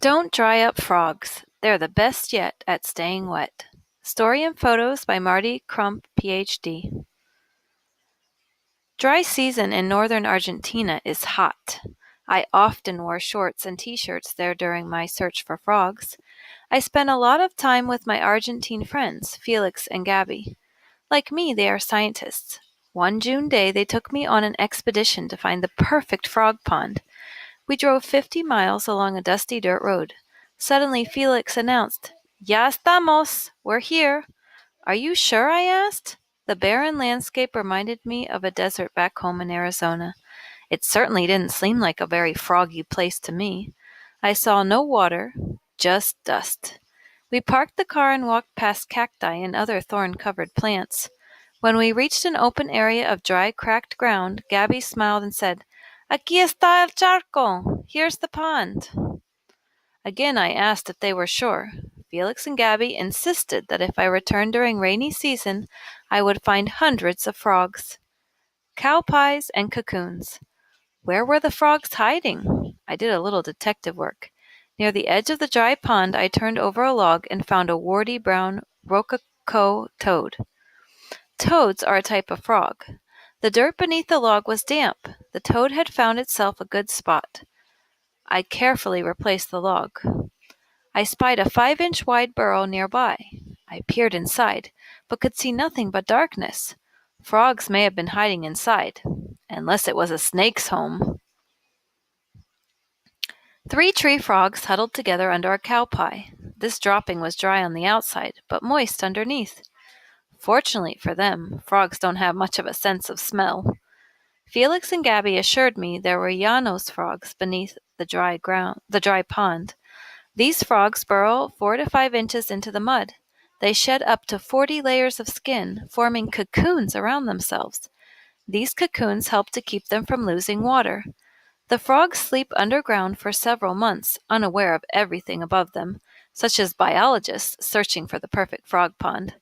Don't dry up frogs. They're the best yet at staying wet. Story and photos by Marty Crump, Ph.D. Dry season in northern Argentina is hot. I often wore shorts and t-shirts there during my search for frogs. I spent a lot of time with my Argentine friends, Felix and Gabby. Like me, they are scientists. One June day, they took me on an expedition to find the perfect frog pond. We drove 50 miles along a dusty dirt road. Suddenly Felix announced, "Ya estamos! We're here!" "Are you sure?" I asked. The barren landscape reminded me of a desert back home in Arizona. It certainly didn't seem like a very froggy place to me. I saw no water, just dust. We parked the car and walked past cacti and other thorn-covered plants. When we reached an open area of dry, cracked ground, Gabby smiled and said, "Aquí está el charco! Here's the pond." Again I asked if they were sure. Felix and Gabby insisted that if I returned during rainy season, I would find hundreds of frogs. Cow pies and cocoons. Where were the frogs hiding? I did a little detective work. Near the edge of the dry pond, I turned over a log and found a warty brown rococo toad. Toads are a type of frog. The dirt beneath the log was damp. The toad had found itself a good spot. I carefully replaced the log. I spied a 5-inch wide burrow nearby. I peered inside, but could see nothing but darkness. Frogs may have been hiding inside, unless it was a snake's home. 3 tree frogs huddled together under a cow pie. This dropping was dry on the outside, but moist underneath. Fortunately for them, frogs don't have much of a sense of smell. Felix and Gabby assured me there were Llanos frogs beneath the dry pond. These frogs burrow 4 to 5 inches into the mud. They shed up to 40 layers of skin, forming cocoons around themselves. These cocoons help to keep them from losing water. The frogs sleep underground for several months, unaware of everything above them, such as biologists searching for the perfect frog pond.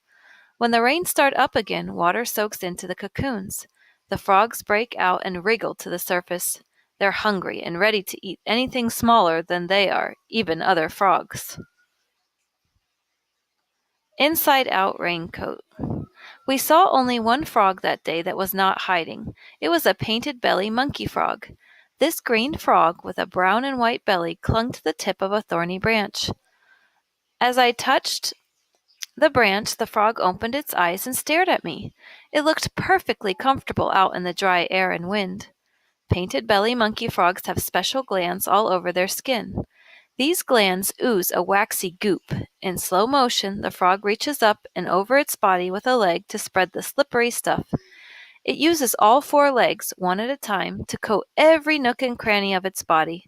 When the rains start up again, water soaks into the cocoons. The frogs break out and wriggle to the surface. They're hungry and ready to eat anything smaller than they are, even other frogs. Inside Out Raincoat. We saw only one frog that day that was not hiding. It was a painted belly monkey frog. This green frog with a brown and white belly clung to the tip of a thorny branch. As I touched the branch, the frog opened its eyes and stared at me. It looked perfectly comfortable out in the dry air and wind. Painted belly monkey frogs have special glands all over their skin. These glands ooze a waxy goop. In slow motion, the frog reaches up and over its body with a leg to spread the slippery stuff. It uses all 4 legs, one at a time, to coat every nook and cranny of its body.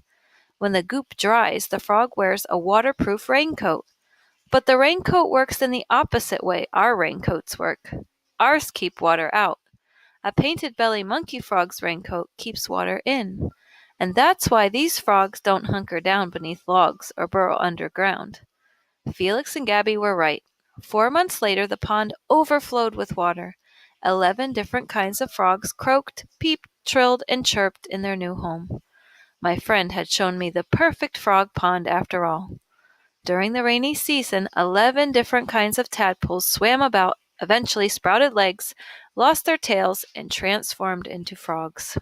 When the goop dries, the frog wears a waterproof raincoat. But the raincoat works in the opposite way our raincoats work. Ours keep water out. A painted belly monkey frog's raincoat keeps water in. And that's why these frogs don't hunker down beneath logs or burrow underground. Felix and Gabby were right. 4 months later, the pond overflowed with water. 11 different kinds of frogs croaked, peeped, trilled, and chirped in their new home. My friend had shown me the perfect frog pond after all. During the rainy season, 11 different kinds of tadpoles swam about, eventually sprouted legs, lost their tails, and transformed into frogs.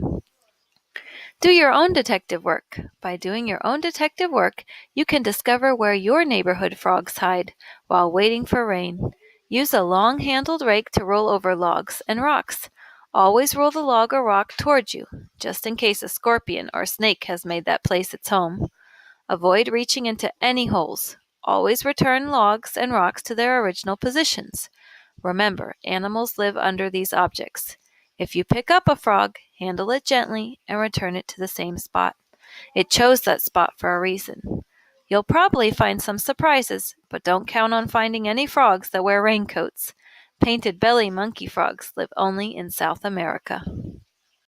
Do your own detective work. By doing your own detective work, you can discover where your neighborhood frogs hide while waiting for rain. Use a long-handled rake to roll over logs and rocks. Always roll the log or rock towards you, just in case a scorpion or snake has made that place its home. Avoid reaching into any holes. Always return logs and rocks to their original positions. Remember, animals live under these objects. If you pick up a frog, handle it gently and return it to the same spot. It chose that spot for a reason. You'll probably find some surprises, but don't count on finding any frogs that wear raincoats. Painted belly monkey frogs live only in South America.